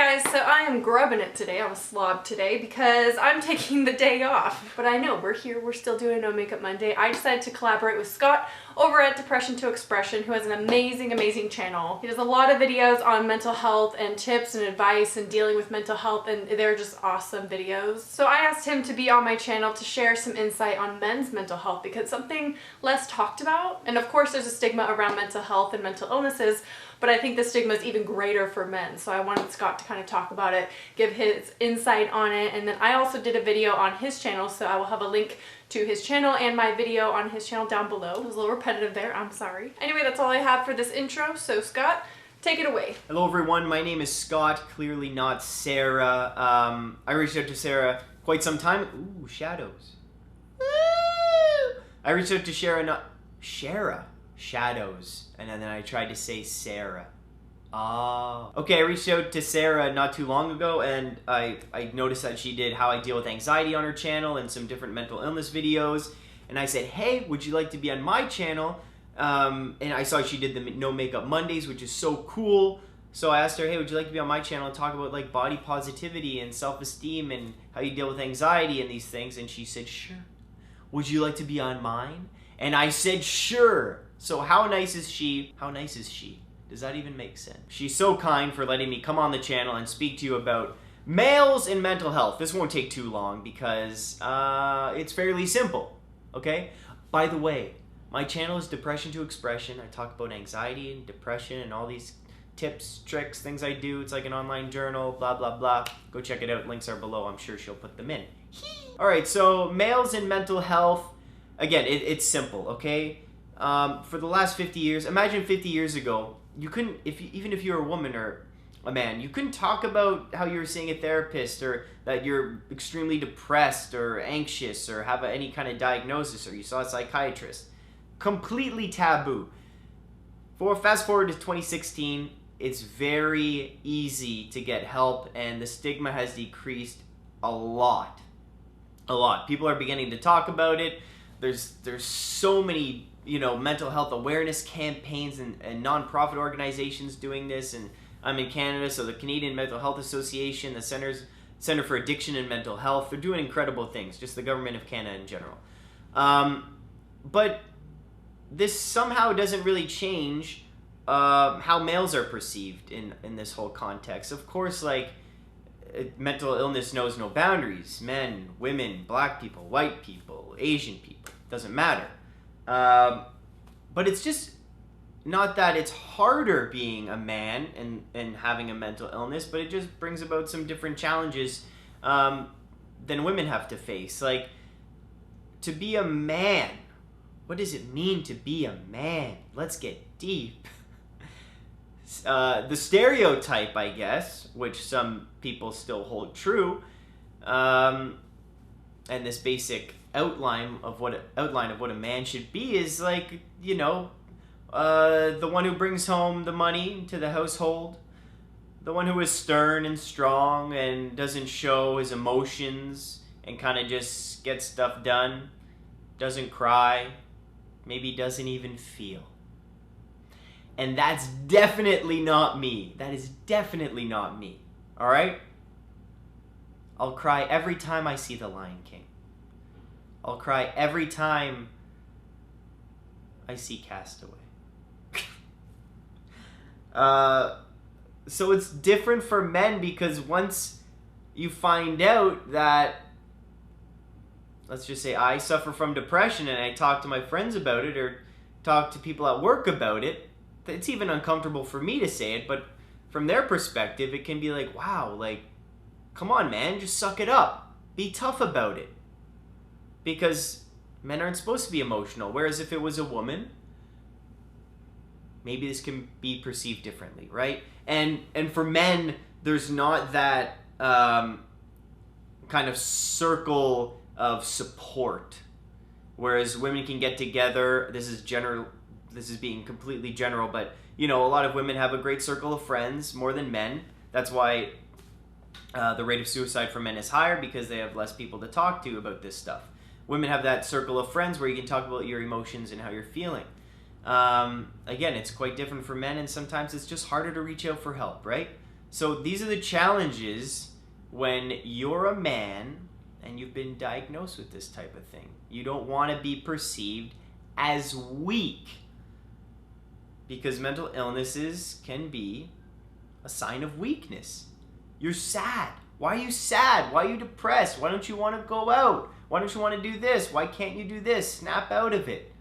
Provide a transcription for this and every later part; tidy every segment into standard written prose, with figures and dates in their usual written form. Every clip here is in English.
guys, so I am grubbing it today. I'm a slob today because I'm taking the day off. But I know, we're here, we're still doing No Makeup Monday. I decided to collaborate with Scott over at Depression to Expression, who has an amazing, amazing channel. He does a lot of videos on mental health and tips and advice and dealing with mental health, and they're just awesome videos. So I asked him to be on my channel to share some insight on men's mental health because it's something less talked about. And of course there's a stigma around mental health and mental illnesses, but I think the stigma is even greater for men. So I wanted Scott to kind of talk about it, give his insight on it. And then I also did a video on his channel, so I will have a link to his channel and my video on his channel down below. It was a little repetitive there, I'm sorry. Anyway, that's all I have for this intro, so Scott, take it away. Hello everyone, my name is Scott, clearly not Sarah. I reached out to Sarah quite some time. Ooh, shadows. Woo! I reached out to Shara, shadows, and then I tried to say Sarah. Okay, I reached out to Sarah not too long ago, and I noticed that she did how I deal with anxiety on her channel and some different mental illness videos, and I said, hey, would you like to be on my channel? And I saw she did the No Makeup Mondays, which is so cool. So I asked her, hey, would you like to be on my channel and talk about like body positivity and self-esteem and how you deal with anxiety and these things? And she said, sure. Would you like to be on mine? And I said, sure. So how nice is she? How nice is she? Does that even make sense? She's so kind for letting me come on the channel and speak to you about males and mental health. This won't take too long because it's fairly simple, okay? By the way, my channel is Depression to Expression. I talk about anxiety and depression and all these tips, tricks, things I do. It's like an online journal, blah, blah, blah. Go check it out. Links are below. I'm sure she'll put them in. All right, so males and mental health. Again, it's simple, okay? For the last 50 years, imagine 50 years ago, you couldn't, even if you were a woman or a man, you couldn't talk about how you were seeing a therapist or that you're extremely depressed or anxious or have any kind of diagnosis or you saw a psychiatrist. Completely taboo. Fast forward to 2016, it's very easy to get help and the stigma has decreased a lot. A lot. People are beginning to talk about it. There's so many, mental health awareness campaigns and non-profit organizations doing this, and I'm in Canada, so the Canadian Mental Health Association, the Center for Addiction and Mental Health, they're doing incredible things, just the government of Canada in general. But this somehow doesn't really change how males are perceived in this whole context. Of course, mental illness knows no boundaries. Men, women, black people, white people, Asian people, doesn't matter. But it's just not that it's harder being a man and having a mental illness, but it just brings about some different challenges than women have to face. Like, to be a man, what does it mean to be a man? Let's get deep. The stereotype, I guess, which some people still hold true, and this basic outline of what a man should be is the one who brings home the money to the household, the one who is stern and strong and doesn't show his emotions and kind of just gets stuff done, doesn't cry, maybe doesn't even feel. And that's definitely not me. That is definitely not me. All right? I'll cry every time I see The Lion King. I'll cry every time I see Castaway. So it's different for men because once you find out that, let's just say I suffer from depression and I talk to my friends about it or talk to people at work about it, it's even uncomfortable for me to say it, but from their perspective, it can be like, wow, come on, man, just suck it up. Be tough about it. Because men aren't supposed to be emotional, whereas if it was a woman, maybe this can be perceived differently, right? And for men, there's not that kind of circle of support, whereas women can get together. This is being completely general, but a lot of women have a great circle of friends more than men. That's why the rate of suicide for men is higher, because they have less people to talk to about this stuff. Women have that circle of friends where you can talk about your emotions and how you're feeling. Again, it's quite different for men, and sometimes it's just harder to reach out for help, right? So these are the challenges when you're a man and you've been diagnosed with this type of thing. You don't want to be perceived as weak, because mental illnesses can be a sign of weakness. You're sad. Why are you sad? Why are you depressed? Why don't you want to go out? Why don't you want to do this? Why can't you do this? Snap out of it.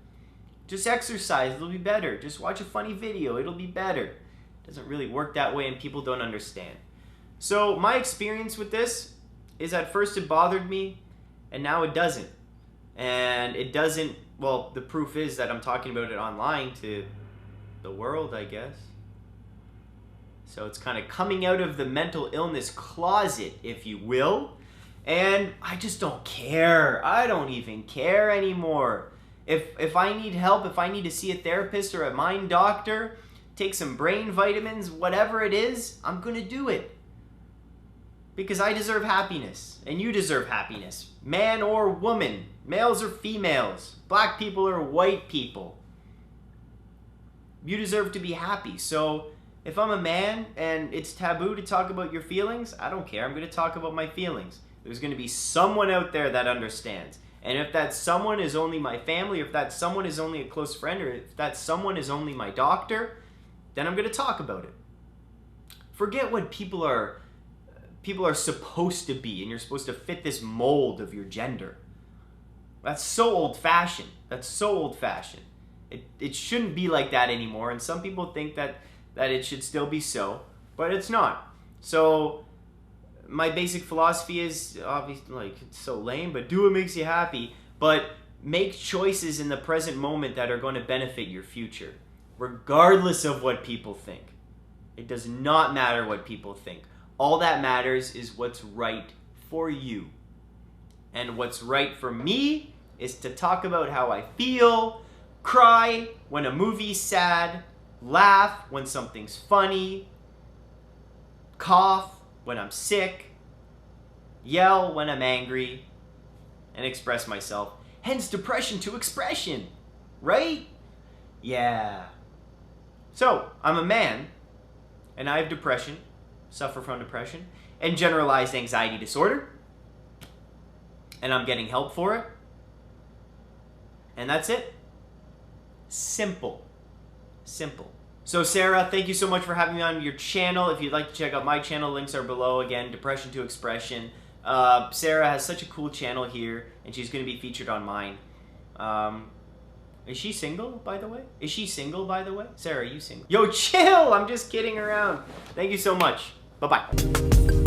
Just exercise, it'll be better. Just watch a funny video, it'll be better. It doesn't really work that way, and people don't understand. So my experience with this is, at first it bothered me, and now it doesn't. And it doesn't, well, the proof is that I'm talking about it online to the world, I guess. So it's kind of coming out of the mental illness closet, if you will. And I just don't care. I don't even care anymore. If I need help, if I need to see a therapist or a mind doctor, take some brain vitamins, whatever it is, I'm going to do it. Because I deserve happiness, and you deserve happiness. Man or woman, males or females, black people or white people. You deserve to be happy. So if I'm a man and it's taboo to talk about your feelings, I don't care. I'm going to talk about my feelings. There's going to be someone out there that understands. And if that someone is only my family, or if that someone is only a close friend, or if that someone is only my doctor, then I'm going to talk about it. Forget what people are supposed to be, and you're supposed to fit this mold of your gender. That's so old-fashioned. That's so old-fashioned. It shouldn't be like that anymore, and some people think that it should still be so, but it's not. So my basic philosophy is, obviously, like, it's so lame, but do what makes you happy. But make choices in the present moment that are going to benefit your future, regardless of what people think. It does not matter what people think. All that matters is what's right for you. And what's right for me is to talk about how I feel, cry when a movie's sad, laugh when something's funny, cough when I'm sick, yell when I'm angry, and express myself. Hence depression to expression, right? Yeah. So, I'm a man, and I have depression, suffer from depression, and generalized anxiety disorder, and I'm getting help for it, and that's it. Simple. Simple. So Sarah, thank you so much for having me on your channel. If you'd like to check out my channel, links are below. Again, Depression to Expression. Sarah has such a cool channel here, and she's going to be featured on mine. Is she single, by the way? Is she single, by the way? Sarah, are you single? Yo, chill! I'm just kidding around. Thank you so much. Bye-bye.